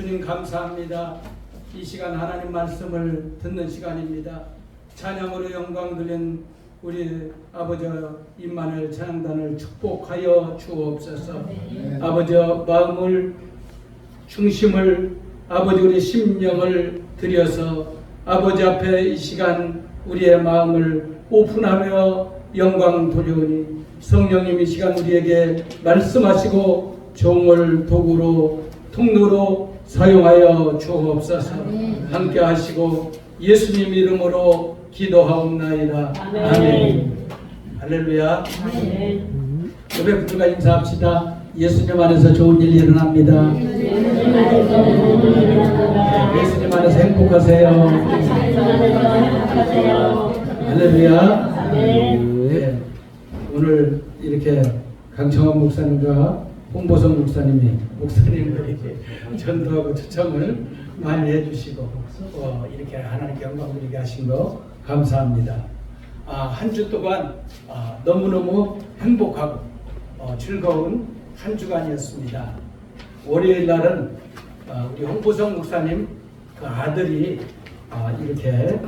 주님 감사합니다. 이 시간 하나님 말씀을 듣는 시간입니다. 찬양으로 영광 돌린 우리 아버지 임마누엘 찬양단을 축복하여 주옵소서. 아버지 마음을 중심을 아버지 우리 심령을 들여서 아버지 앞에 이 시간 우리의 마음을 오픈하며 영광 돌려오니 성령님 이 시간 우리에게 말씀하시고 종을 도구로 통로로 사용하여 주옵소서. 함께 하시고 예수님 이름으로 기도하옵나이다. 아멘. 할렐루야. 고백부들과 인사합시다. 예수님 안에서 좋은 일 일어납니다. 예수님 안에서 행복하세요. 할렐루야. 네. 오늘 이렇게 강청원 목사님과 홍보성 목사님들이 전도하고 초청을 많이 해주시고 이렇게 하나님께 영광 드리게 하신 거 감사합니다. 한 주 동안 너무너무 행복하고 즐거운 한 주간이었습니다. 월요일 날은 우리 홍보성 목사님 그 아들이 이렇게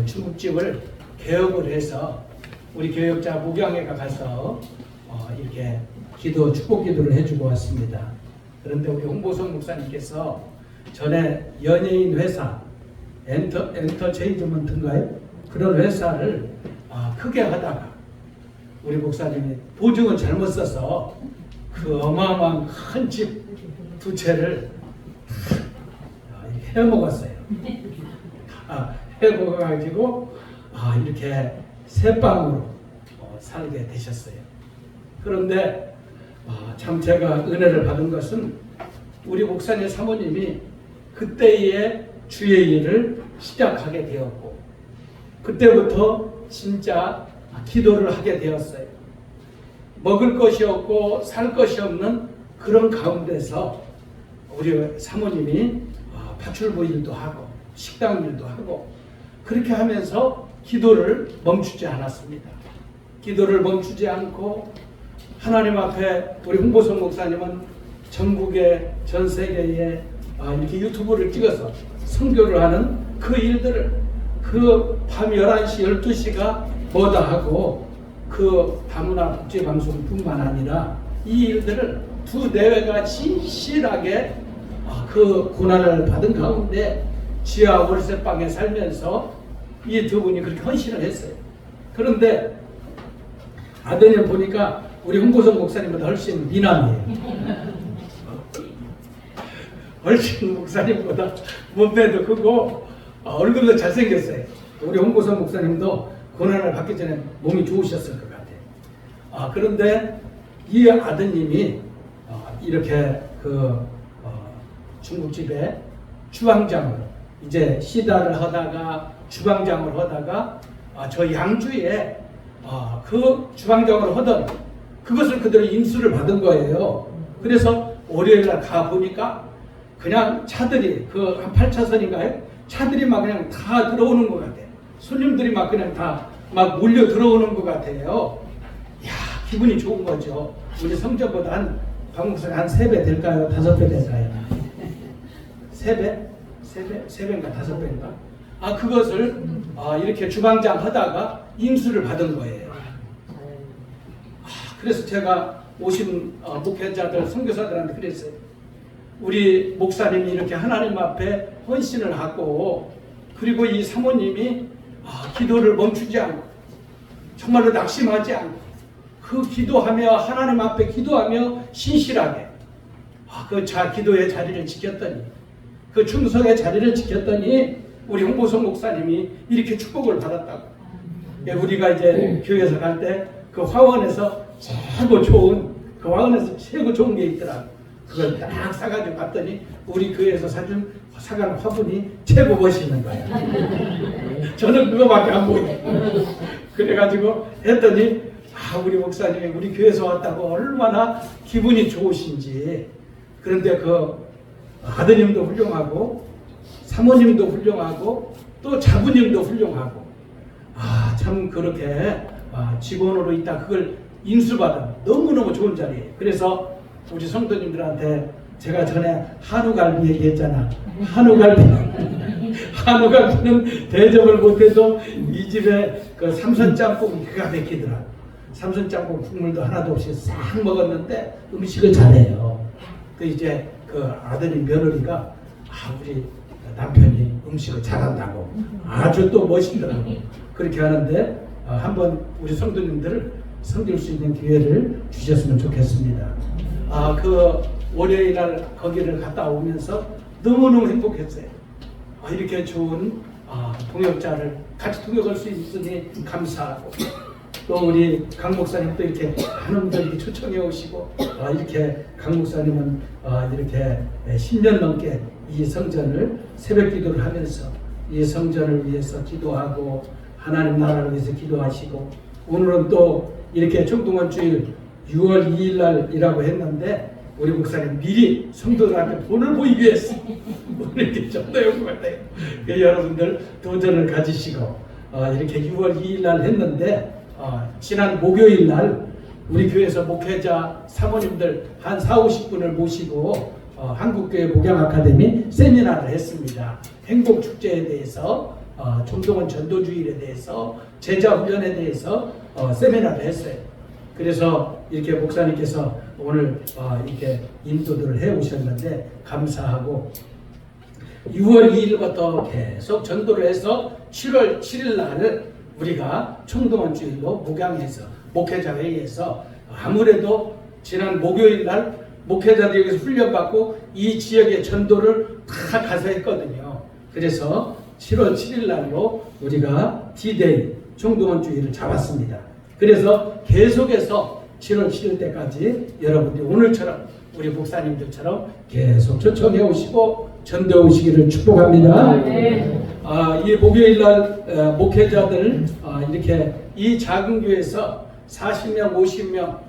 중국집을 개업을 해서 우리 교역자 목양회가 가서 이렇게 축복 기도를 해주고 왔습니다. 그런데 우리 홍보성 목사님께서 전에 연예인 회사 엔터테인먼트인가요? 그런 회사를 크게 하다가 우리 목사님이 보증을 잘못 써서 그 어마어마한 큰 집 두 채를 해먹었어요. 해먹어가지고 이렇게 새방으로 살게 되셨어요. 그런데 참 제가 은혜를 받은 것은 우리 목사님 사모님이 그때의 주의 일을 시작하게 되었고 그때부터 진짜 기도를 하게 되었어요. 먹을 것이 없고 살 것이 없는 그런 가운데서 우리 사모님이 파출부 일도 하고 식당 일도 하고 그렇게 하면서 기도를 멈추지 않았습니다. 기도를 멈추지 않고 하나님 앞에 우리 홍보성 목사님은 전국에 전 세계에 이렇게 유튜브를 찍어서 선교를 하는 그 일들을 그 밤 11시 12시가 뭐다 하고 그 다문화 국제방송뿐만 아니라 이 일들을 두 내외가 진실하게 그 고난을 받은 가운데 지하 월세방에 살면서 이 두 분이 그렇게 헌신을 했어요. 그런데 아드님 보니까 우리 홍보성 목사님보다 훨씬 미남이에요. 훨씬 목사님보다 몸매도 크고 얼굴도 잘생겼어요. 우리 홍보성 목사님도 고난을 받기 전에 몸이 좋으셨을 것 같아요. 그런데 이 아드님이 이렇게 중국집에 주방장으로 이제 시다를 하다가 주방장을 하다가 저 양주에 그 주방장으로 하던 그것을 그대로 인수를 받은 거예요. 그래서 월요일날 가 보니까 그냥 차들이 한 8차선인가요? 차들이 막 그냥 다 들어오는 것 같아요. 손님들이 막 그냥 다 막 몰려 들어오는 것 같아요. 이야, 기분이 좋은 거죠. 우리 성전보다 방목사님 한 3배 될까요? 5배 될까요? 3배? 3배인가 5배인가? 그것을 이렇게 주방장 하다가 인수를 받은 거예요. 그래서 제가 오신 목회자들, 선교사들한테 그랬어요. 우리 목사님이 이렇게 하나님 앞에 헌신을 하고 그리고 이 사모님이 기도를 멈추지 않고 정말로 낙심하지 않고 그 기도하며 하나님 앞에 기도하며 신실하게 그 기도의 자리를 지켰더니 그 충성의 자리를 지켰더니 우리 홍보성 목사님이 이렇게 축복을 받았다고. 우리가 이제 교회에서 갈 때 그 화원에서 최고 좋은 그 화원에서 최고 좋은 게 있더라고. 그걸 딱 사가지고 갔더니 우리 교회에서 사간 화분이 최고 멋있는 거야. 저는 그거밖에 안 보여요. 그래가지고 했더니 우리 목사님이 우리 교회에서 왔다고 얼마나 기분이 좋으신지. 그런데 그 아드님도 훌륭하고 사모님도 훌륭하고 또 자부님도 훌륭하고 참 그렇게 직원으로 있다 그걸 인수받은 너무너무 좋은 자리예요. 그래서 우리 성도님들한테 제가 전에 한우갈비 얘기했잖아. 한우갈비는 대접을 못해도 이 집에 그 삼선짬뽕이 기가 막히더라. 삼선짬뽕 국물도 하나도 없이 싹 먹었는데 음식을 잘해요. 그 이제 그 아드님 며느리가 우리 남편이 음식을 잘한다고 아주 또 멋있더라고. 그렇게 하는데 한번 우리 성도님들을 섬길 수 있는 기회를 주셨으면 좋겠습니다. 그 월요일 날 거기를 갔다 오면서 너무너무 행복했어요. 이렇게 좋은 동역자를 같이 동역할 수 있으니 감사하고, 또 우리 강 목사님도 이렇게 많은 분들이 초청해 오시고, 이렇게 강 목사님은 이렇게 10년 넘게 이 성전을 새벽 기도를 하면서 이 성전을 위해서 기도하고 하나님 나라를 위해서 기도하시고, 오늘은 또 이렇게 청동원 주일 6월 2일 날이라고 했는데 우리 목사님 미리 성도들한테 본을 보이기 위해서 오늘 이렇게 전도연구 같아요. 여러분들 도전을 가지시고 이렇게 6월 2일 날 했는데, 지난 목요일 날 우리 교회에서 목회자 사모님들 한 40-50분을 모시고 한국교회 목양아카데미 세미나를 했습니다. 행복축제에 대해서, 청동원 전도주일에 대해서, 제자훈련에 대해서 세미나를 했어요. 그래서 이렇게 목사님께서 오늘 이렇게 인도들을 해 오셨는데 감사하고, 6월 2일부터 계속 전도를 해서 7월 7일 날 우리가 청동원 주일로 목양해서 목회자 회의에서, 아무래도 지난 목요일 날 목회자들이 여기서 훈련받고 이 지역의 전도를 다 가서 했거든요. 그래서 7월 7일 날로 우리가 D-Day 청동원 주일을 잡았습니다. 그래서 계속해서 7월 7일 때까지 여러분들이 오늘처럼 우리 목사님들처럼 계속 초청해 오시고 전도해 오시기를 축복합니다. 이 목요일 날 목회자들 이렇게 이 작은 교회에서 40명, 50명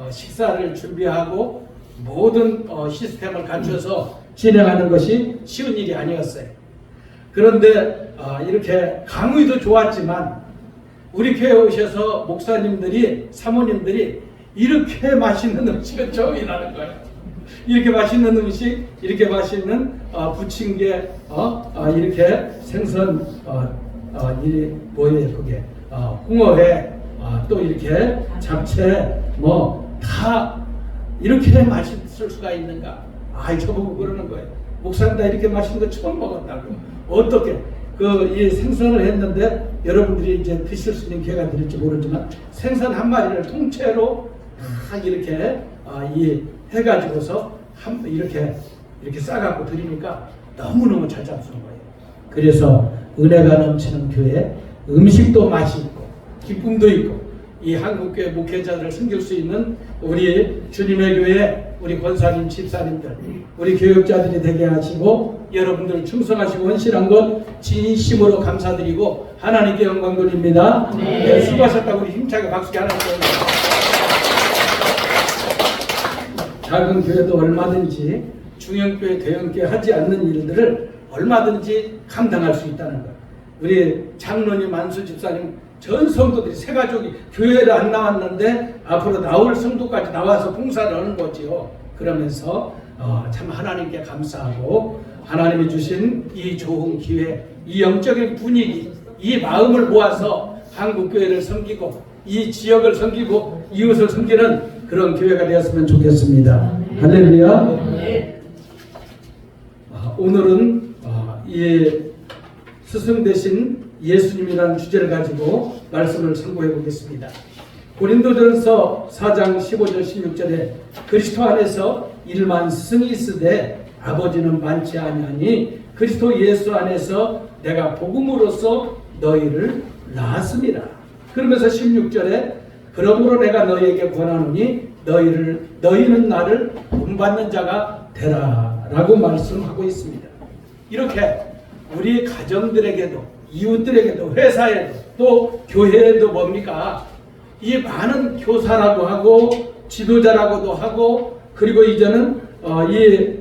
식사를 준비하고 모든 시스템을 갖춰서 진행하는 것이 쉬운 일이 아니었어요. 그런데 이렇게 강의도 좋았지만 우리 교회에 오셔서 목사님들이, 사모님들이 이렇게 맛있는 음식은 처음이라는 거예요. 이렇게 맛있는 음식, 이렇게 맛있는 부침개, 이렇게 생선, 이 뭐예요 그게, 홍어회, 또 이렇게 잡채, 다 이렇게 맛있을 수가 있는가? 저보고 그러는 거예요. 목사님 다 이렇게 맛있는 거 처음 먹었다고. 어떻게? 이 생선을 했는데 여러분들이 이제 드실 수 있는 기회가 될지 모르지만 생선 한 마리를 통째로 다 이렇게 해가지고서 이렇게 싸갖고 드리니까 너무너무 잘 잡수는 거예요. 그래서 은혜가 넘치는 교회, 음식도 맛있고 기쁨도 있고, 이 한국교회 목회자들을 섬길 수 있는 우리 주님의 교회, 우리 권사님, 집사님들, 우리 교육자들이 되게 하시고 여러분들 충성하시고 헌신한 것 진심으로 감사드리고 하나님께 영광 돌립니다. 네, 수고하셨다고 우리 힘차게 박수게 하나 드립니다. 작은 교회도 얼마든지 중형교회, 대형교회 하지 않는 일들을 얼마든지 감당할 수 있다는 것. 우리 장로님, 안수 집사님, 전 성도들이 세 가족이 교회를 안 나왔는데 앞으로 나올 성도까지 나와서 봉사를 하는 거지요. 그러면서 참 하나님께 감사하고, 하나님이 주신 이 좋은 기회, 이 영적인 분위기, 이 마음을 모아서 한국교회를 섬기고 이 지역을 섬기고 이웃을 섬기는 그런 교회가 되었으면 좋겠습니다. 할렐루야. 오늘은 이 스승 되신 예수님이라는 주제를 가지고 말씀을 선고해 보겠습니다. 고린도전서 4장 15절 16절에 그리스도 안에서 일만 스승이 있으되 아버지는 많지 아니하니 그리스도 예수 안에서 내가 복음으로써 너희를 낳았습니다. 그러면서 16절에 그러므로 내가 너희에게 권하노니 너희는 나를 본받는 자가 되라 라고 말씀하고 있습니다. 이렇게 우리 가정들에게도, 이웃들에게도, 회사에도, 또 교회에도 뭡니까? 이 많은 교사라고 하고 지도자라고도 하고, 그리고 이제는 이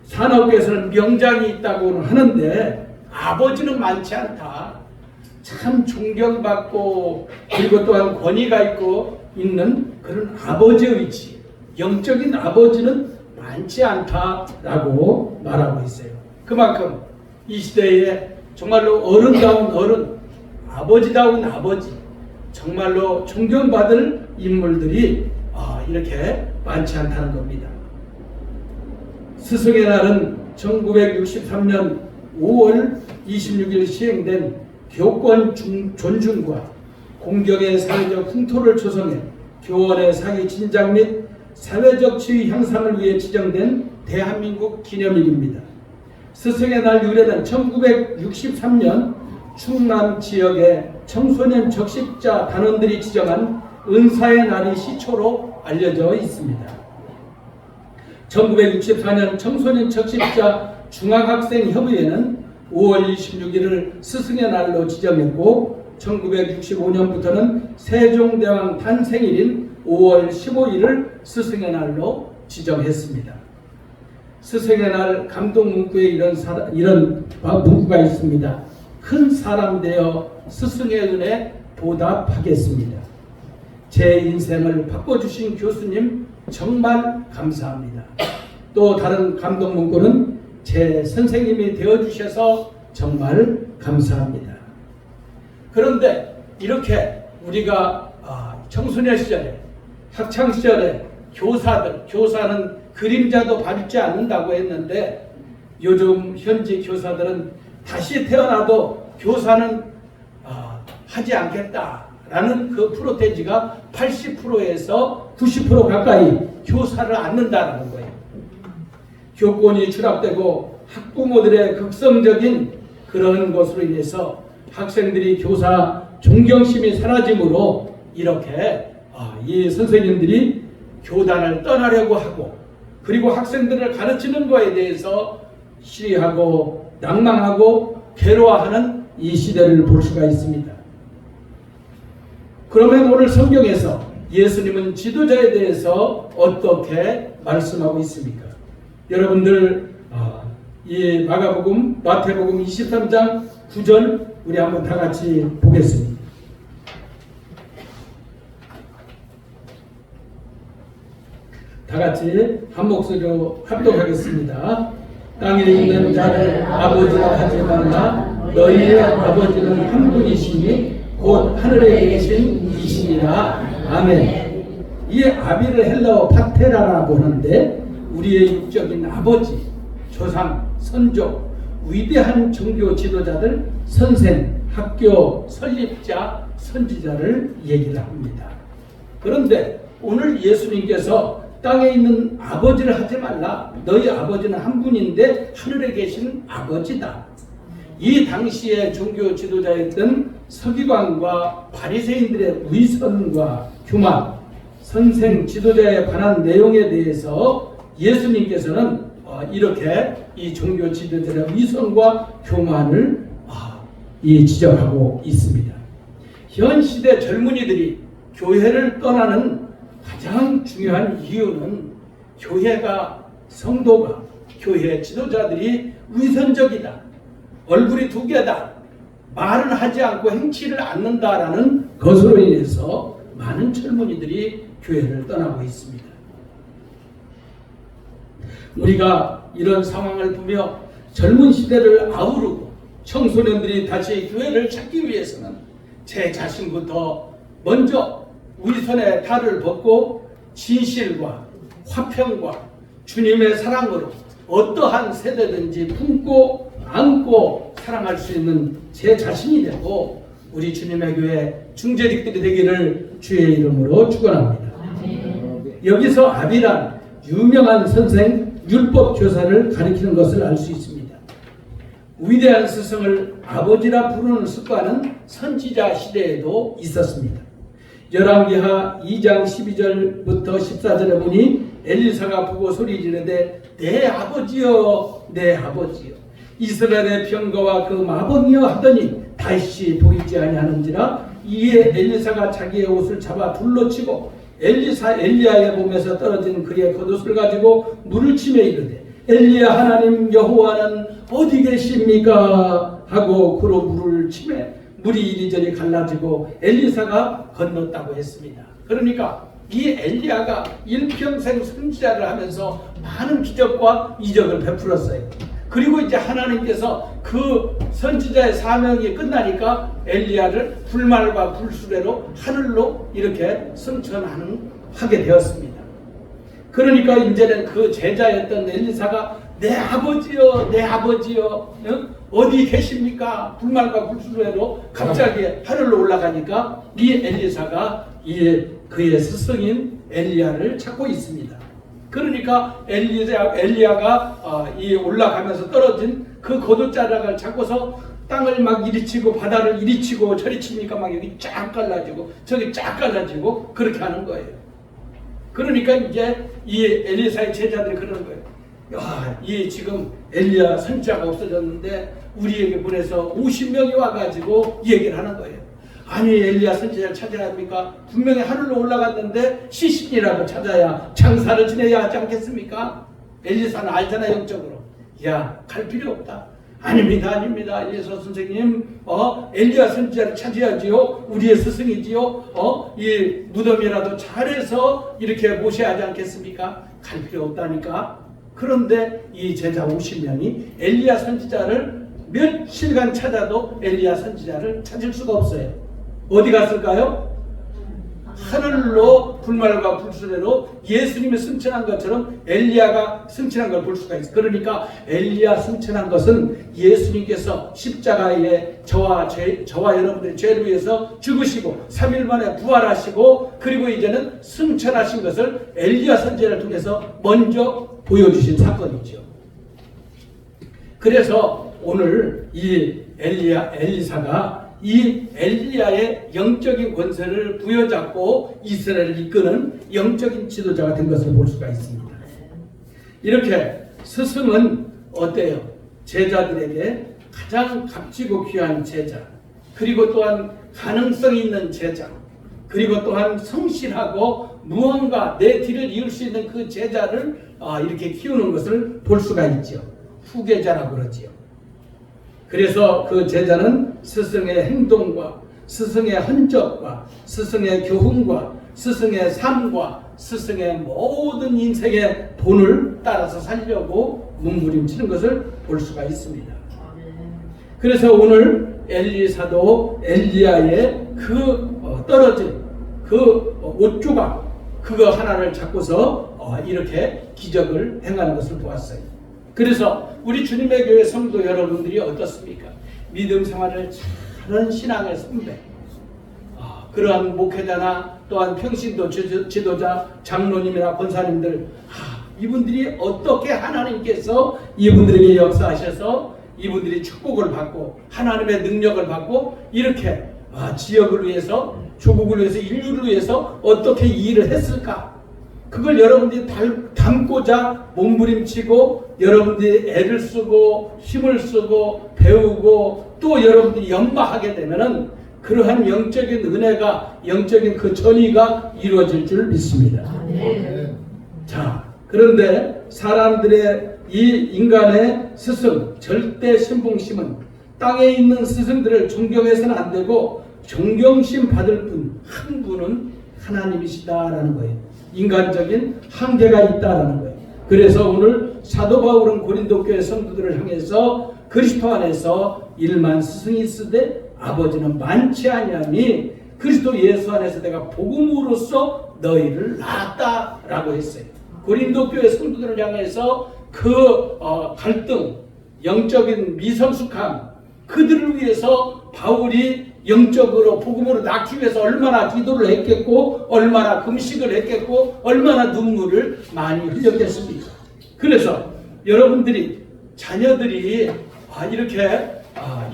산업계에서는 명장이 있다고는 하는데 아버지는 많지 않다. 참 존경받고 그리고 또한 권위가 있고 있는 그런 아버지의 위치, 영적인 아버지는 많지 않다라고 말하고 있어요. 그만큼 이 시대에 정말로 어른다운 어른, 아버지다운 아버지, 정말로 존경받을 인물들이 이렇게 많지 않다는 겁니다. 스승의 날은 1963년 5월 26일 시행된 교권 존중과 공경의 사회적 풍토를 조성해 교원의 사회 진작 및 사회적 지위 향상을 위해 지정된 대한민국 기념일입니다. 스승의 날 유래는 1963년 충남 지역의 청소년 적십자 단원들이 지정한 은사의 날이 시초로 알려져 있습니다. 1964년 청소년 적십자 중학학생협의회는 5월 26일을 스승의 날로 지정했고 1965년부터는 세종대왕 탄생일인 5월 15일을 스승의 날로 지정했습니다. 스승의 날 감동 문구에 이런 문구가 있습니다. 큰 사람 되어 스승의 은혜 보답하겠습니다. 제 인생을 바꿔주신 교수님 정말 감사합니다. 또 다른 감동 문구는 제 선생님이 되어주셔서 정말 감사합니다. 그런데 이렇게 우리가 청소년 시절에 학창 시절에 교사는 그림자도 밟지 않는다고 했는데 요즘 현지 교사들은 다시 태어나도 교사는 하지 않겠다라는 그 프로테지가 80%에서 90% 가까이 교사를 않는다는 거예요. 교권이 추락되고 학부모들의 극성적인 그런 것으로 인해서 학생들이 교사 존경심이 사라짐으로 이렇게 이 선생님들이 교단을 떠나려고 하고 그리고 학생들을 가르치는 것에 대해서 시리하고 낭망하고 괴로워하는 이 시대를 볼 수가 있습니다. 그러면 오늘 성경에서 예수님은 지도자에 대해서 어떻게 말씀하고 있습니까? 여러분들 이 마태복음 23장 9절 우리 한번 다 같이 보겠습니다. 다 같이 한 목소리로 합독하겠습니다. 땅에 있는 자를 아버지라 하지 말라. 너희의 아버지는 한 분이시니 곧 하늘에 계신 이시니라. 아멘. 이 아비를 헬라어 파테라라고 하는데 우리의 육적인 아버지, 조상, 선조, 위대한 종교 지도자들, 선생, 학교 설립자, 선지자를 얘기를 합니다. 그런데 오늘 예수님께서 땅에 있는 아버지를 하지 말라. 너희 아버지는 한 분인데 하늘에 계신 아버지다. 이 당시의 종교 지도자였던 서기관과 바리새인들의 위선과 교만, 선생 지도자에 관한 내용에 대해서 예수님께서는 이렇게 이 종교 지도자의 위선과 교만을 지적하고 있습니다. 현 시대 젊은이들이 교회를 떠나는 가장 중요한 이유는 성도가, 교회 지도자들이 위선적이다. 얼굴이 두 개다. 말은 하지 않고 행치를 않는다라는 것으로 인해서 많은 젊은이들이 교회를 떠나고 있습니다. 우리가 이런 상황을 보며 젊은 시대를 아우르고 청소년들이 다시 교회를 찾기 위해서는 제 자신부터 먼저 위선의 탈을 벗고 진실과 화평과 주님의 사랑으로 어떠한 세대든지 품고 안고 사랑할 수 있는 제 자신이 되고 우리 주님의 교회 중재직들이 되기를 주의 이름으로 축원합니다. 여기서 아비란 유명한 선생 율법 교사를 가리키는 것을 알 수 있습니다. 위대한 스승을 아버지라 부르는 습관은 선지자 시대에도 있었습니다. 열왕기하 2장 12절부터 14절에 보니 엘리사가 보고 소리 지르되 내 아버지여 내 아버지여 이스라엘의 병거와 그 마병이여 하더니 다시 보이지 아니하는지라. 이에 엘리사가 자기의 옷을 잡아 둘러 치고 엘리야의 몸에서 떨어진 그의 겉옷을 가지고 물을 치며 이르되 엘리야 하나님 여호와는 어디 계십니까 하고 그로 물을 치매 물이 이리저리 갈라지고 엘리사가 건넜다고 했습니다. 그러니까 이 엘리야가 일평생 선지자를 하면서 많은 기적과 이적을 베풀었어요. 그리고 이제 하나님께서 그 선지자의 사명이 끝나니까 엘리야를 불말과 불수레로 하늘로 이렇게 승천하게 되었습니다. 그러니까 이제는 그 제자였던 엘리사가 내 아버지여, 내 아버지여, 어디 계십니까? 불말과 불수레로 갑자기 하늘로 올라가니까 이 엘리사가 그의 스승인 엘리야를 찾고 있습니다. 그러니까 엘리야가 올라가면서 떨어진 그 고도자락을 찾고서 땅을 막 이리치고 바다를 이리치고 저리치니까 막 여기 쫙 갈라지고 저기 쫙 갈라지고 그렇게 하는 거예요. 그러니까 이제 이 엘리사의 제자들이 그러는 거예요. 야, 이 지금 엘리야 선지자가 없어졌는데 우리에게 보내서 50명이 와가지고 이 얘기를 하는 거예요. 아니 엘리야 선지자를 찾아야 합니까? 분명히 하늘로 올라갔는데 시신이라도 찾아야 장사를 지내야 하지 않겠습니까? 엘리사는 알잖아 영적으로. 야, 갈 필요 없다. 아닙니다, 아닙니다. 엘리사 선생님, 엘리야 선지자를 찾아야지요. 우리의 스승이지요. 이 무덤이라도 잘해서 이렇게 모셔야 하지 않겠습니까? 갈 필요 없다니까. 그런데 이 제자 50명이 엘리야 선지자를 며칠간 찾아도 엘리야 선지자를 찾을 수가 없어요. 어디 갔을까요? 하늘로 불말과 불수레로 예수님이 승천한 것처럼 엘리야가 승천한 걸 볼 수가 있어요. 그러니까 엘리야 승천한 것은 예수님께서 십자가에 저와 여러분들의 죄를 위해서 죽으시고 3일 만에 부활하시고 그리고 이제는 승천하신 것을 엘리야 선지자를 통해서 먼저 보여주신 사건이죠. 그래서 오늘 이 엘리사가 이 엘리야의 영적인 권세를 부여잡고 이스라엘을 이끄는 영적인 지도자가 된 것을 볼 수가 있습니다. 이렇게 스승은 어때요? 제자들에게 가장 값지고 귀한 제자, 그리고 또한 가능성이 있는 제자, 그리고 또한 성실하고 무언가 내 뒤를 이을 수 있는 그 제자를 이렇게 키우는 것을 볼 수가 있죠. 후계자라고 그러지요. 그래서 그 제자는 스승의 행동과 스승의 흔적과 스승의 교훈과 스승의 삶과 스승의 모든 인생의 본을 따라서 살려고 몸부림치는 것을 볼 수가 있습니다. 그래서 오늘 엘리사도 엘리야의 떨어진 옷 조각 그거 하나를 잡고서 이렇게 기적을 행하는 것을 보았어요. 그래서 우리 주님의 교회 성도 여러분들이 어떻습니까? 믿음 생활을 잘하는 신앙의 선배, 그러한 목회자나 또한 평신도 지도자, 장로님이나 권사님들, 이분들이 어떻게 하나님께서 이분들에게 역사하셔서 이분들이 축복을 받고 하나님의 능력을 받고 이렇게 지역을 위해서, 조국을 위해서, 인류를 위해서 어떻게 이 일을 했을까? 그걸 여러분들이 담고자 몸부림치고 여러분들이 애를 쓰고 힘을 쓰고 배우고 또 여러분들이 연마하게 되면은 그러한 영적인 은혜가, 영적인 그 전이가 이루어질 줄 믿습니다. 자, 그런데 사람들의 이 인간의 스승, 절대 신봉심은 땅에 있는 스승들을 존경해서는 안 되고 존경심 받을 분, 한 분은 하나님이시다라는 거예요. 인간적인 한계가 있다라는 거예요. 그래서 오늘 사도 바울은 고린도 교회 성도들을 향해서 그리스도 안에서 일만 스승이 있으되 아버지는 많지 아니하니 그리스도 예수 안에서 내가 복음으로써 너희를 낳았다라고 했어요. 고린도 교회 성도들을 향해서 그 갈등, 영적인 미성숙함, 그들을 위해서 바울이 영적으로 복음으로 낳기 위해서 얼마나 기도를 했겠고 얼마나 금식을 했겠고 얼마나 눈물을 많이 흘렸겠습니까? 그래서 여러분들이 자녀들이 이렇게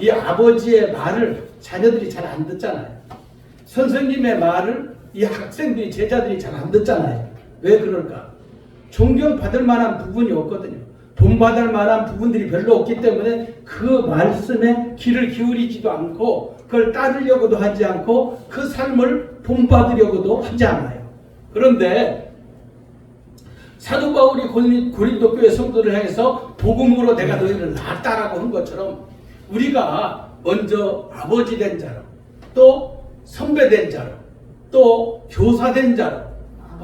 이 아버지의 말을 자녀들이 잘 안 듣잖아요. 선생님의 말을 이 학생들이, 제자들이 잘 안 듣잖아요. 왜 그럴까? 존경받을 만한 부분이 없거든요. 본받을 만한 부분들이 별로 없기 때문에 그 말씀에 귀를 기울이지도 않고 그걸 따르려고도 하지 않고 그 삶을 본받으려고도 하지 않아요. 그런데 사도 바울이 고린도 교회 성도를 향해서 복음으로 내가 너희를 낳았다라고 한 것처럼 우리가 먼저 아버지 된 자로, 또 선배 된 자로, 또 교사 된 자로,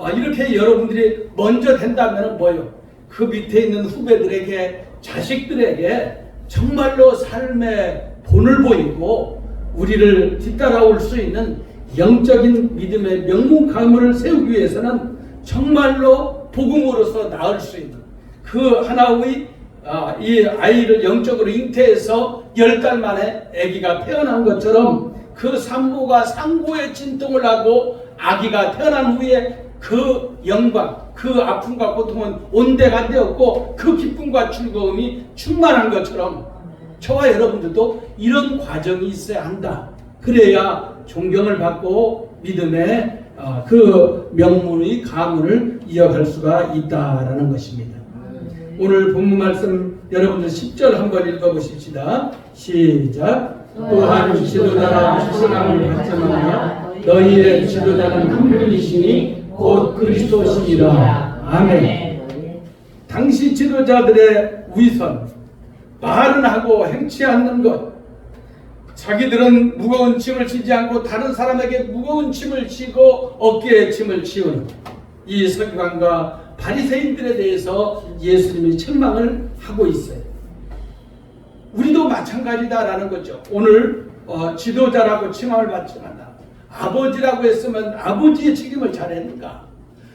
이렇게 여러분들이 먼저 된다면 뭐요? 그 밑에 있는 후배들에게, 자식들에게 정말로 삶의 본을 보이고 우리를 뒤따라올 수 있는 영적인 믿음의 명문 가문을 세우기 위해서는 정말로 복음으로서 낳을 수 있는 그 하나의 이 아이를 영적으로 잉태해서 10달 만에 아기가 태어난 것처럼 그 산모가 상고에 진통을 하고 아기가 태어난 후에 그 영광, 그 아픔과 고통은 온데간데 없고 그 기쁨과 즐거움이 충만한 것처럼 저와 여러분들도 이런 과정이 있어야 한다. 그래야 존경을 받고 믿음의 그 명문의 가문을 이어갈 수가 있다라는 것입니다. 오늘 본문 말씀 여러분들 10절 한번 읽어보십시다. 시작. 또한 지도자라 시선함을 받자마자 너희의 지도자는 한 분이시니 곧 그리스도시니라. 아멘. 당시 지도자들의 위선, 말은 하고 행치 않는 것, 자기들은 무거운 짐을 지지 않고 다른 사람에게 무거운 짐을 지고 어깨에 짐을 지운 이 서기관과 바리새인들에 대해서 예수님이 책망을 하고 있어요. 우리도 마찬가지다라는 거죠. 오늘 지도자라고 칭함을 받지만 아버지라고 했으면 아버지의 책임을 잘했는가?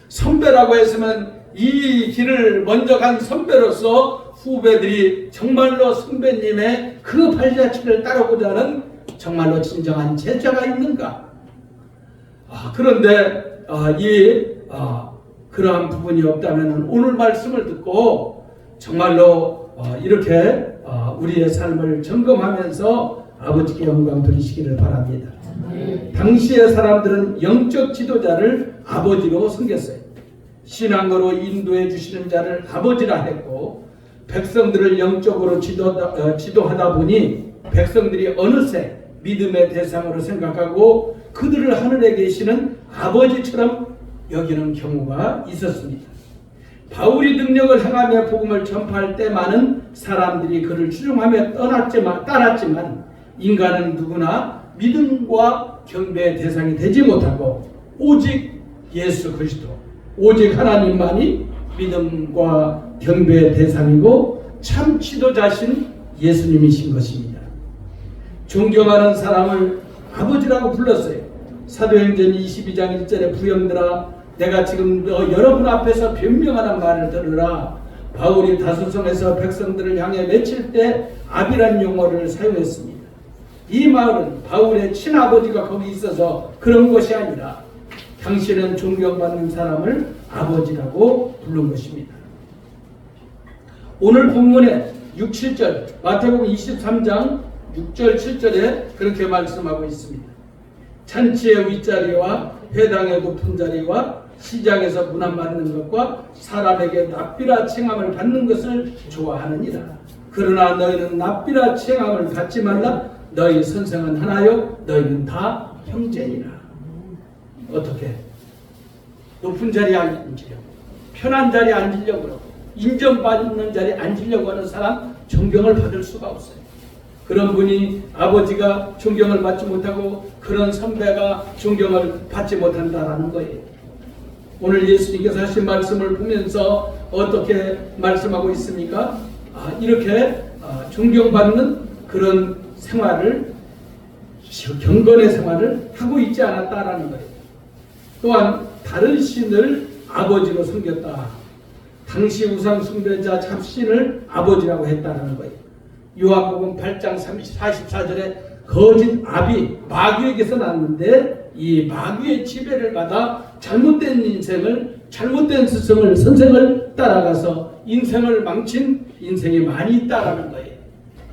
선배라고 했으면 이 길을 먼저 간 선배로서 후배들이 정말로 선배님의 그 발자취를 따르고자 하는 정말로 진정한 제자가 있는가? 그런데 그러한 부분이 없다면 오늘 말씀을 듣고 정말로 이렇게 우리의 삶을 점검하면서 아버지께 영광 돌리시기를 바랍니다. 당시의 사람들은 영적 지도자를 아버지로 섬겼어요. 신앙으로 인도해 주시는 자를 아버지라 했고 백성들을 영적으로 지도하다 보니 백성들이 어느새 믿음의 대상으로 생각하고 그들을 하늘에 계시는 아버지처럼 여기는 경우가 있었습니다. 바울이 능력을 행하며 복음을 전파할 때 많은 사람들이 그를 추종하며 따랐지만 인간은 누구나 믿음과 경배의 대상이 되지 못하고 오직 예수 그리스도, 오직 하나님만이 믿음과 경배의 대상이고 참 지도자신 예수님이신 것입니다. 존경하는 사람을 아버지라고 불렀어요. 사도행전 22장 1절에 부형들아 내가 지금 여러분 앞에서 변명하는 말을 들으라. 바울이 다소성에서 백성들을 향해 외칠 때 아비란 용어를 사용했습니다. 이 말은 바울의 친아버지가 거기 있어서 그런 것이 아니라 당신은 존경받는 사람을 아버지라고 부른 것입니다. 오늘 본문의 6, 7절 마태복음 23장 6절 7절에 그렇게 말씀하고 있습니다. 잔치의 윗자리와 회당의 높은 자리와 시장에서 문안 받는 것과 사람에게 납비라 칭함을 받는 것을 좋아하느니라. 그러나 너희는 납비라 칭함을 받지 말라. 너희 선생은 하나요 너희는 다 형제니라. 어떻게? 높은 자리에 앉으려고, 편한 자리에 앉으려고 그러고, 인정받는 자리에 앉으려고 하는 사람 존경을 받을 수가 없어요. 그런 분이 아버지가 존경을 받지 못하고 그런 선배가 존경을 받지 못한다라는 거예요. 오늘 예수님께서 하신 말씀을 보면서 어떻게 말씀하고 있습니까? 이렇게 존경받는 그런 생활을, 경건의 생활을 하고 있지 않았다라는 거예요. 또한 다른 신을 아버지로 섬겼다. 당시 우상 숭배자 잡신을 아버지라고 했다는 거예요. 요한복음 8장 44절에 거짓 아비 마귀에게서 났는데 이 마귀의 지배를 받아 잘못된 인생을, 잘못된 스승을, 선생을 따라가서 인생을 망친 인생이 많이 있다라는 거예요.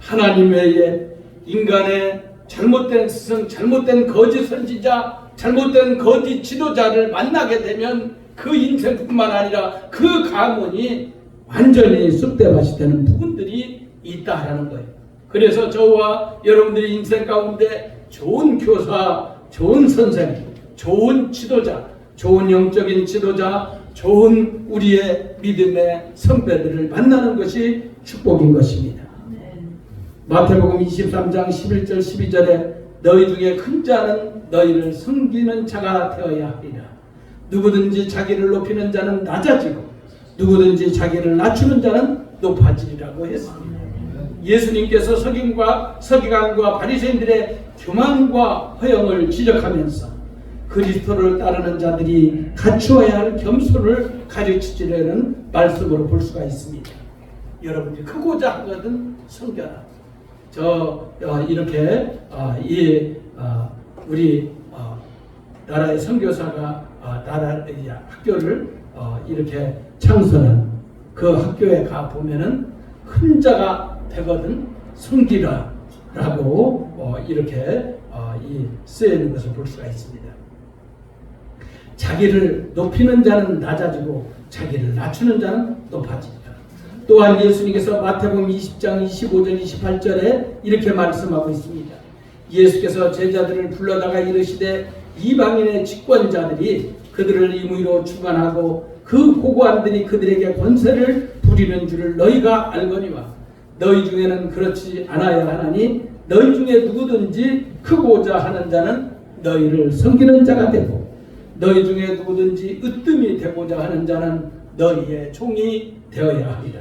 하나님 외에 인간의 잘못된 스승, 잘못된 거짓 선지자, 잘못된 거짓 지도자를 만나게 되면 그 인생뿐만 아니라 그 가문이 완전히 쑥대밭이 되는 부분들이 있다라는 거예요. 그래서 저와 여러분들의 인생 가운데 좋은 교사, 좋은 선생, 좋은 지도자, 좋은 영적인 지도자, 좋은 우리의 믿음의 선배들을 만나는 것이 축복인 것입니다. 마태복음 23장 11절 12절에 너희 중에 큰 자는 너희를 섬기는 자가 되어야 하리라. 누구든지 자기를 높이는 자는 낮아지고 누구든지 자기를 낮추는 자는 높아지리라고 했습니다. 예수님께서 서기관과 바리새인들의 교만과 허영을 지적하면서 그리스도를 따르는 자들이 갖추어야 할 겸손을 가르치시려는 말씀으로 볼 수가 있습니다. 여러분들이 크고자 하거든 섬겨라. 이렇게 우리 나라의 선교사가 학교를 이렇게 창설한 그 학교에 가 보면은 큰 자가 되거든 섬기라라고 이렇게 쓰여 있는 것을 볼 수가 있습니다. 자기를 높이는 자는 낮아지고 자기를 낮추는 자는 높아진다. 또한 예수님께서 마태복음 20장 25절 28절에 이렇게 말씀하고 있습니다. 예수께서 제자들을 불러다가 이르시되 이방인의 집권자들이 그들을 임의로 주관하고 그 고관들이 그들에게 권세를 부리는 줄을 너희가 알거니와 너희 중에는 그렇지 않아야 하나니 너희 중에 누구든지 크고자 하는 자는 너희를 섬기는 자가 되고 너희 중에 누구든지 으뜸이 되고자 하는 자는 너희의 종이 되어야 하리라.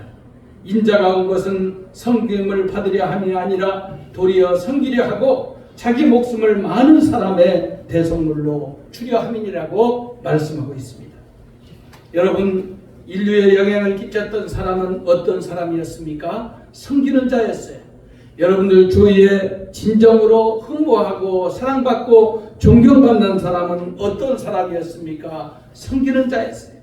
인자가 온 것은 섬김을 받으려 함이 아니라 도리어 섬기려 하고 자기 목숨을 많은 사람의 대속물로 주려 함이니라고 말씀하고 있습니다. 여러분, 인류에 영향을 끼쳤던 사람은 어떤 사람이었습니까? 섬기는 자였어요. 여러분들 주위에 진정으로 흠모하고 사랑받고 존경받는 사람은 어떤 사람이었습니까? 섬기는 자였어요.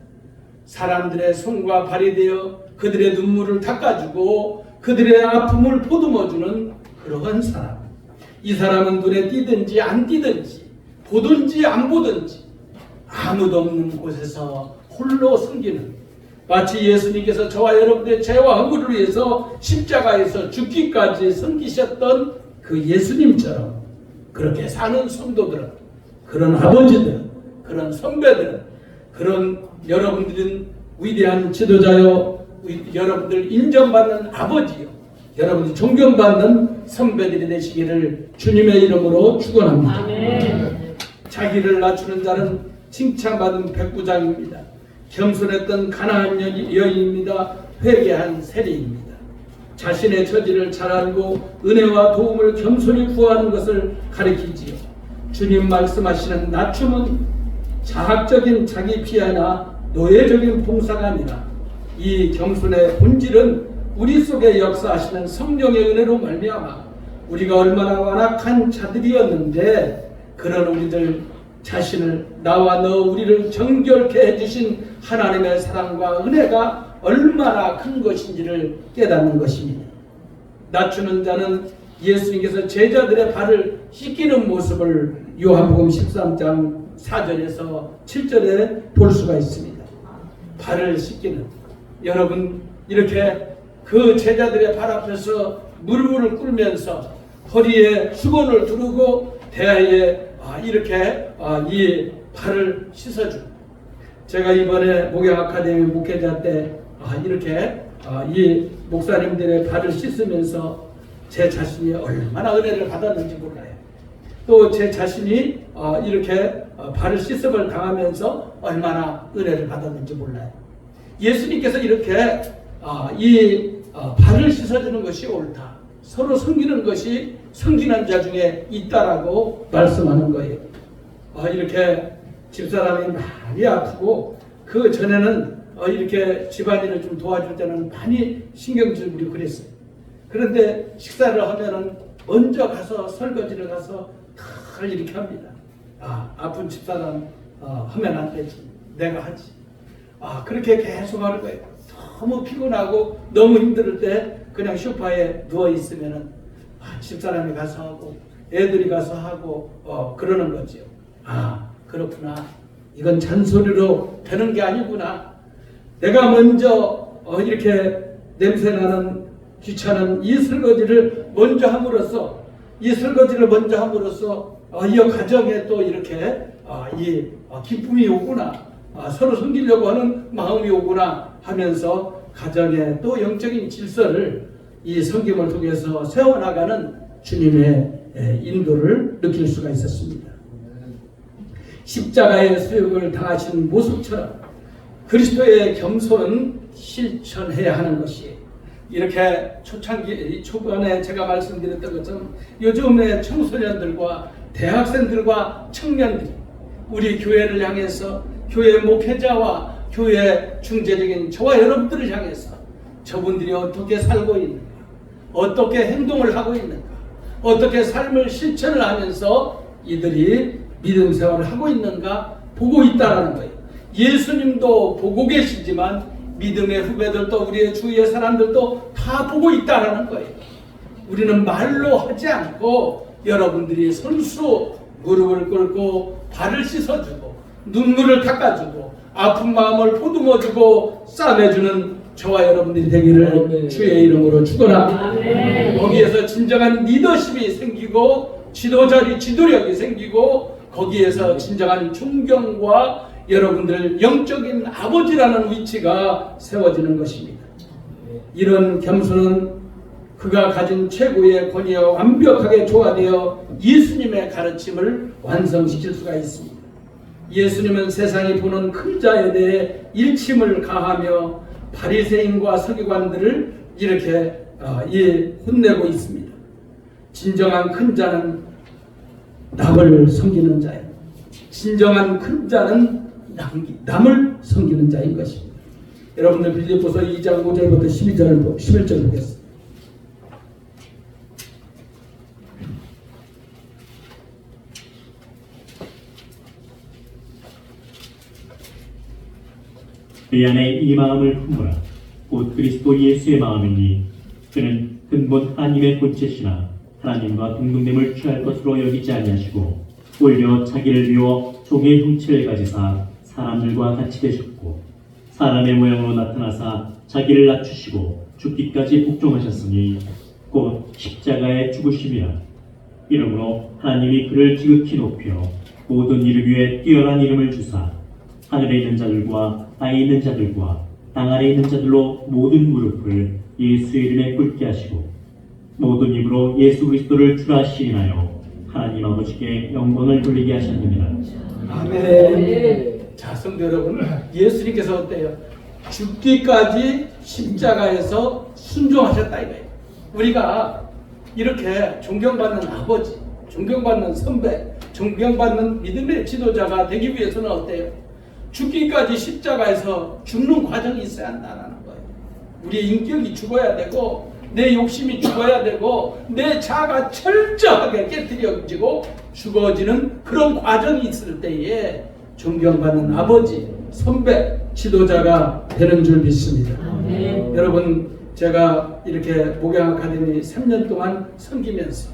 사람들의 손과 발이 되어 그들의 눈물을 닦아주고 그들의 아픔을 보듬어주는 그러한 사람. 이 사람은 눈에 띄든지 안 띄든지 보든지 안 보든지 아무도 없는 곳에서 홀로 섬기는, 마치 예수님께서 저와 여러분들의 죄와 허물을 위해서 십자가에서 죽기까지 섬기셨던 그 예수님처럼 그렇게 사는 성도들은, 그런 아버지들은, 그런 선배들은, 그런 여러분들은 위대한 지도자요, 여러분들 인정받는 아버지요, 여러분들 존경받는 선배들이 되시기를 주님의 이름으로 축원합니다. 아멘. 자기를 낮추는 자는 칭찬받은 백부장입니다. 겸손했던 가나안 여인입니다. 회개한 세리입니다. 자신의 처지를 잘 알고 은혜와 도움을 겸손히 구하는 것을 가리키지요. 주님 말씀하시는 낮춤은 자학적인 자기 피해나 노예적인 봉사가 아니라 이 겸손의 본질은 우리 속에 역사하시는 성령의 은혜로 말미암아 우리가 얼마나 완악한 자들이었는데 그런 우리들 자신을, 나와 너 우리를 정결케 해주신 하나님의 사랑과 은혜가 얼마나 큰 것인지를 깨닫는 것입니다. 낮추는 자는 예수님께서 제자들의 발을 씻기는 모습을 요한복음 13장 4절에서 7절에 볼 수가 있습니다. 발을 씻기는, 여러분 이렇게 그 제자들의 발 앞에서 무릎을 꿇으면서 허리에 수건을 두르고 대야에 이렇게 이 발을 씻어줍니다. 제가 이번에 목양 아카데미 목회자 때 이렇게 이 목사님들의 발을 씻으면서 제 자신이 얼마나 은혜를 받았는지 몰라요. 또 제 자신이 이렇게 발을 씻음을 당하면서 얼마나 은혜를 받았는지 몰라요. 예수님께서 이렇게 이 발을 씻어주는 것이 옳다, 서로 섬기는 것이 섬기는 자 중에 있다라고 말씀하는 거예요. 이렇게 집사람이 많이 아프고 그 전에는 이렇게 집안일을 좀 도와줄 때는 많이 신경질 부리고 그랬어요. 그런데 식사를 하면은 먼저 가서 설거지를 가서 탁 이렇게 합니다. 아픈 집사람 하면 안 되지, 내가 하지. 그렇게 계속 하는 거예요. 너무 피곤하고 너무 힘들 때 그냥 소파에 누워 있으면은 집사람이 가서 하고 애들이 가서 하고 그러는 거죠. 그렇구나. 이건 잔소리로 되는 게 아니구나. 내가 먼저 이렇게 냄새나는 귀찮은 이 설거지를 먼저 함으로써 이 가정에 또 이렇게 이 기쁨이 오구나, 서로 섬기려고 하는 마음이 오구나 하면서 가정에 또 영적인 질서를 이 섬김을 통해서 세워나가는 주님의 인도를 느낄 수가 있었습니다. 십자가의 수욕을 당하신 모습처럼 그리스도의 겸손은 실천해야 하는 것이에요. 이렇게 초반에 제가 말씀드렸던 것처럼 요즘의 청소년들과 대학생들과 청년들이 우리 교회를 향해서 교회 목회자와 교회 중재적인 저와 여러분들을 향해서 저분들이 어떻게 살고 있는가, 어떻게 행동을 하고 있는가, 어떻게 삶을 실천을 하면서 이들이 믿음 생활을 하고 있는가 보고 있다는 거예요. 예수님도 보고 계시지만 믿음의 후배들도 우리의 주위의 사람들도 다 보고 있다는 거예요. 우리는 말로 하지 않고 여러분들이 손수 무릎을 꿇고 발을 씻어주고 눈물을 닦아주고 아픈 마음을 보듬어주고 싸매주는 저와 여러분들이 되기를 주의 이름으로 축원합니다. 거기에서 진정한 리더십이 생기고 지도력이 생기고 거기에서 진정한 존경과 여러분들 영적인 아버지라는 위치가 세워지는 것입니다. 이런 겸손은 그가 가진 최고의 권위와 완벽하게 조화되어 예수님의 가르침을 완성시킬 수가 있습니다. 예수님은 세상이 보는 큰 자에 대해 일침을 가하며 바리새인과 서기관들을 이렇게 혼내고 있습니다. 진정한 큰 자는 남을 섬기는 자예요. 진정한 큰 자는 남을 섬기는 자인 것입니다. 여러분들 빌립보서 2장 5절부터 11절 보겠습니다. 내 안에 이 마음을 품으라. 곧 그리스도 예수의 마음이니 그는 근본 하나님의 본체시나 하나님과 동등됨을 취할 것으로 여기지 아니하시고 오히려 자기를 비워 종의 형체를 가지사 사람들과 같이 되셨고 사람의 모양으로 나타나사 자기를 낮추시고 죽기까지 복종하셨으니 곧 십자가의 죽으심이라. 이러므로 하나님이 그를 지극히 높여 모든 이름 위에 뛰어난 이름을 주사 하늘에 있는 자들과 땅에 있는 자들과 땅 아래에 있는 자들로 모든 무릎을 예수 이름에 꿇게 하시고 모든 입으로 예수 그리스도를 주라 시인하여 하나님 아버지께 영광을 돌리게 하셨느니라. 아멘. 자, 성도 여러분, 예수님께서 어때요? 죽기까지 십자가에서 순종하셨다 이거예요. 우리가 이렇게 존경받는 아버지, 존경받는 선배, 존경받는 믿음의 지도자가 되기 위해서는 어때요? 죽기까지 십자가에서 죽는 과정이 있어야 한다는 거예요. 우리의 인격이 죽어야 되고 내 욕심이 죽어야 되고 내 자아가 철저하게 깨트려지고 죽어지는 그런 과정이 있을 때에 존경받는 아버지, 선배, 지도자가 되는 줄 믿습니다. 여러분, 제가 이렇게 목양 아카데미 3년 동안 섬기면서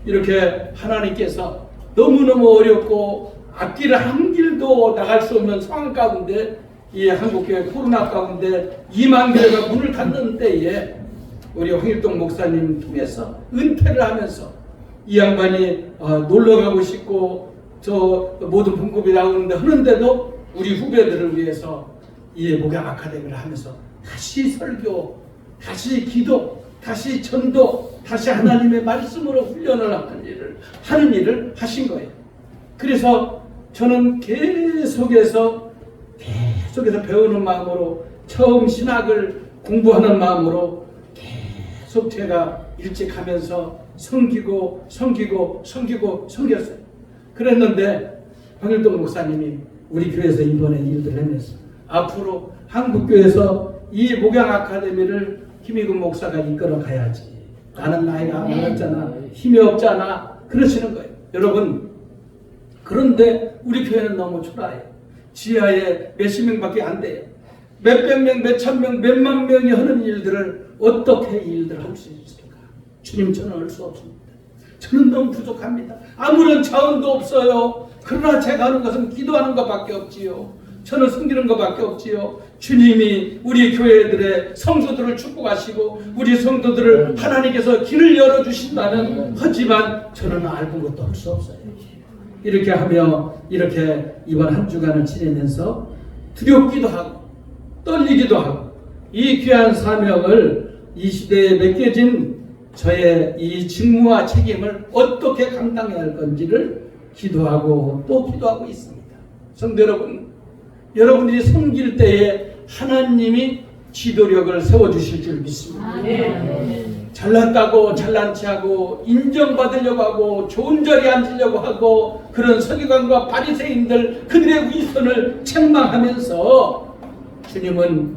이렇게 하나님께서 너무너무 어렵고 앞길 한 길도 나갈 수 없는 상황 가운데 이 한국교회 코로나 가운데 2만 교회가 문을 닫는 때에 우리 황일동 목사님 통해서 은퇴를 하면서 이 양반이 놀러 가고 싶고 저 모든 분급이 나오는데 하는데도 우리 후배들을 위해서 이 목양 아카데미를 하면서 다시 설교, 다시 기도, 다시 전도, 다시 하나님의 말씀으로 훈련을 하는 일을 하신 거예요. 그래서 저는 계속해서 배우는 마음으로 처음 신학을 공부하는 마음으로 계속 제가 일찍 하면서 섬겼어요. 그랬는데 황일동 목사님이 우리 교회에서 이번에 일들 하면서 앞으로 한국교회에서 이 목양 아카데미를 김희근 목사가 이끌어 가야지. 나는 나이가 많았잖아. 힘이 없잖아. 그러시는 거예요. 여러분, 그런데 우리 교회는 너무 초라해요. 지하에 몇십 명밖에 안 돼요. 몇백 명, 몇천 명, 몇만 명이 하는 일들을 어떻게 일들을 할 수 있을까? 주님, 저는 할 수 없습니다. 저는 너무 부족합니다. 아무런 자원도 없어요. 그러나 제가 하는 것은 기도하는 것밖에 없지요. 저는 섬기는 것밖에 없지요. 주님이 우리 교회들의 성도들을 축복하시고 우리 성도들을 하나님께서 길을 열어주신다는 하지만 저는 알고 것도 할 수 없어요. 이렇게 하며 이렇게 이번 한 주간을 지내면서 두렵기도 하고 떨리기도 하고 이 귀한 사명을 이 시대에 맡겨진 저의 이 직무와 책임을 어떻게 감당해야 할 건지를 기도하고 또 기도하고 있습니다. 성도 여러분, 여러분들이 섬길 때에 하나님이 지도력을 세워주실 줄 믿습니다. 잘났다고 잘난치 하고 인정받으려고 하고 좋은 자리에 앉으려고 하고 그런 서기관과 바리새인들 그들의 위선을 책망하면서 주님은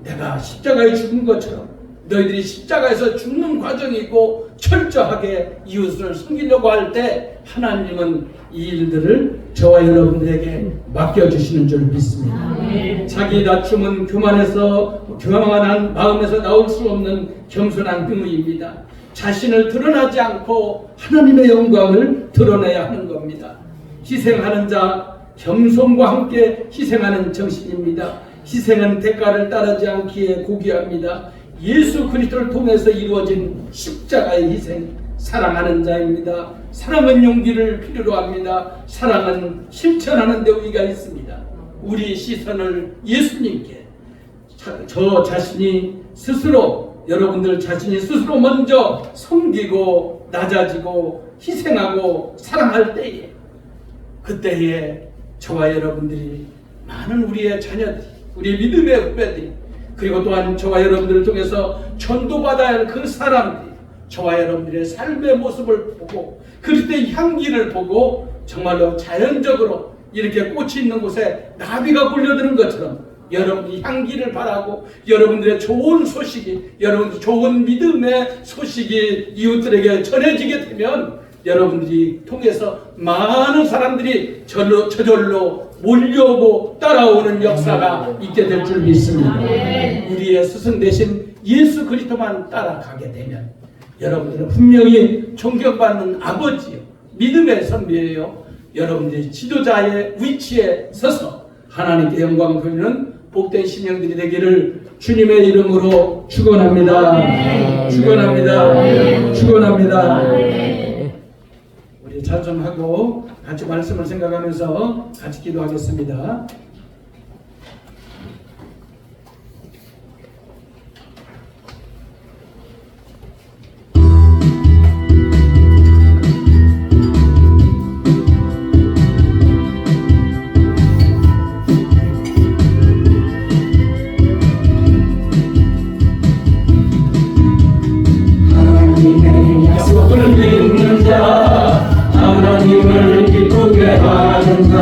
내가 십자가에 죽은 것처럼 너희들이 십자가에서 죽는 과정이고 철저하게 이웃을 섬기려고 할 때 하나님은 이 일들을 저와 여러분들에게 맡겨주시는 줄 믿습니다. 자기 낮춤은 교만한 마음에서 나올 수 없는 겸손한 행위입니다. 자신을 드러나지 않고 하나님의 영광을 드러내야 하는 겁니다. 희생하는 자, 겸손과 함께 희생하는 정신입니다. 희생은 대가를 따르지 않기에 고귀합니다. 예수 그리스도를 통해서 이루어진 십자가의 희생, 사랑하는 자입니다. 사랑은 용기를 필요로 합니다. 사랑은 실천하는 데 의의가 있습니다. 우리 시선을 예수님께, 저 자신이 스스로, 여러분들 자신이 스스로 먼저 섬기고 낮아지고 희생하고 사랑할 때에, 그때에 저와 여러분들이, 많은 우리의 자녀들이, 우리 믿음의 후배들이, 그리고 또한 저와 여러분들을 통해서 전도받아야 할 그 사람들이 저와 여러분들의 삶의 모습을 보고 그리스도의 향기를 보고 정말로 자연적으로 이렇게 꽃이 있는 곳에 나비가 몰려드는 것처럼 여러분이 향기를 바라고 여러분들의 좋은 소식이, 여러분들 좋은 믿음의 소식이 이웃들에게 전해지게 되면 여러분들이 통해서 많은 사람들이 저절로 몰려오고 따라오는 역사가 있게 될 줄 믿습니다. 우리의 스승 대신 예수 그리스도만 따라가게 되면 여러분들은 분명히 존경받는 아버지요, 믿음의 선배예요. 여러분들이 지도자의 위치에 서서 하나님께 영광 돌리는 복된 신령들이 되기를 주님의 이름으로 축원합니다. 축원합니다. 축원합니다. 우리 찬송하고 같이 말씀을 생각하면서 같이 기도하겠습니다. 하나님을 기쁘게 하는 자,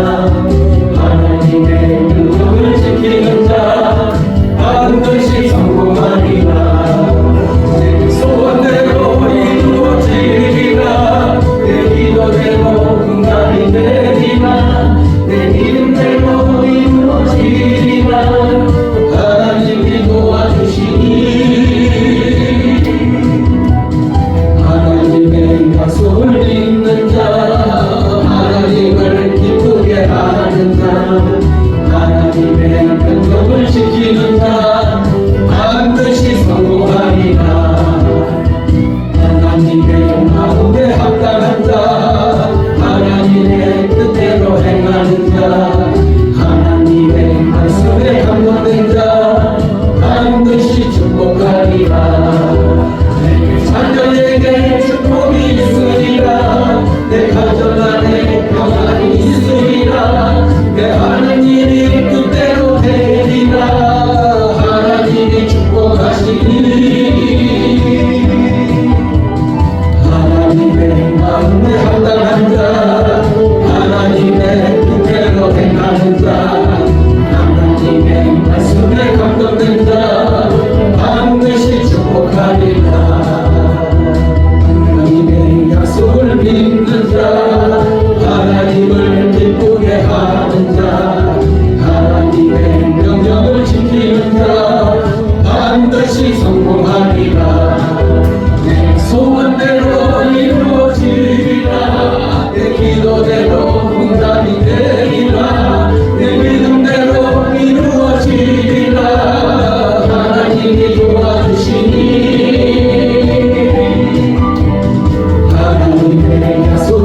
하나님의 명령을 지키는 자, 반드시 성공하리라. 내 소원대로 이루어지리라. 내 기도대로 응답이 되리라. 내 믿음대로 이루어지리라. 하나님이 도와주시니 하나님의 약속을 믿는 자, 하나님을 기쁘게 하는 자, 하나님의 명령을 지키는 자, 반드시 성공하리라. 하나님의 마음에 합당한 자, 하나님의 뜻대로 행하는 자, 하나님의 말씀에 감동된 자, 반드시 축복하리라. 자녀에게 축복이 있으리라. 내 가정 안에 평안이 있으리라. 내 하는 일이 뜻대로 되리라. 하나님이 축복하시니 하나님의 마음에 합당한 자, 하나님의 뜻대로 행하는 자, 하나님의 말씀에 감동된 자, 반드시 축복하리라. 하나님의 약속을 믿는 자, 하나님을 기쁘게 하는 자, 하나님의 명령을 지키는 자, 반드시 성공하리라. 내 소원대로 이루어지리라. 내 기도대로 응답이 되리라. 내 믿음대로 이루어지리라. 하나님이 도와주시니 하나님의 약속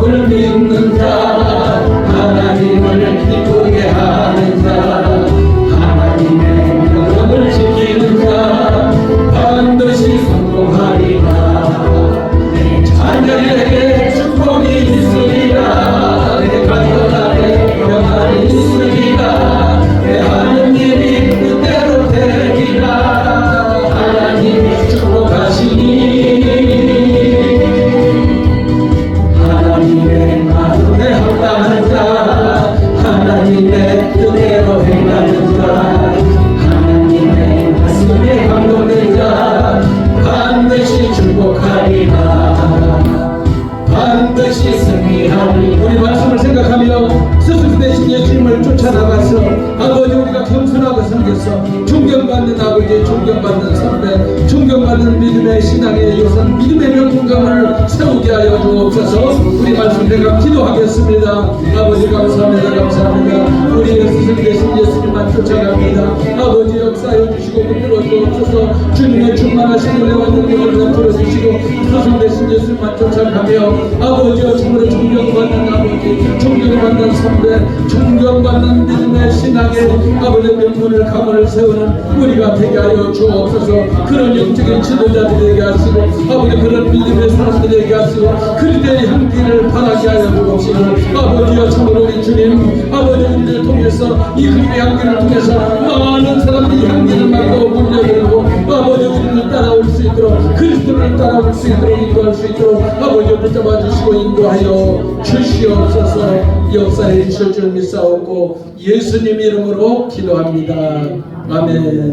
주옵소서. 존경받는 아버지, 존경받는 선배, 존경받는 믿음의 신앙의 유산, 믿음의 명문강을 세우게 하여 주옵소서. 우리 말씀 내가 기도하겠습니다. 아버지 감사합니다. 감사합니다. 우리 스승 되신 예수님만 쫓아갑니다. 아버지 역사해 주시고 붙들어 주옵소서. 주님의 충만하신 은혜와 능력을 베풀어 주시고 스승 되신 예수님만 쫓아가며 아버지여 참으로 존경받는 아버지, 존경받는 선배, 존경받는 믿음의 신앙의 아버지 명문을 강을 세우는 우리가 되게 하여 주옵소서. 그런 영적인 지도자들에게 하시고 아버지 그런 믿음의 사람들에게 하시고 그리스도의 향기를 바라게 하여 주옵시고 아버지여 참으로 우리 주님 아버지 우리를 통해서 이 그리스도의 향기를 통해서 많은 사람들이 향기를 맡고 물려들고 아버지 우리를 따라올 수 있도록 그리스도를 따라올 수 있도록 인도할 수 있도록 아버지 붙잡아 주시고 인도하여 주시옵소서. 역사해 주실 줄 믿사옵고 예수님 이름으로 기도합니다. 아멘.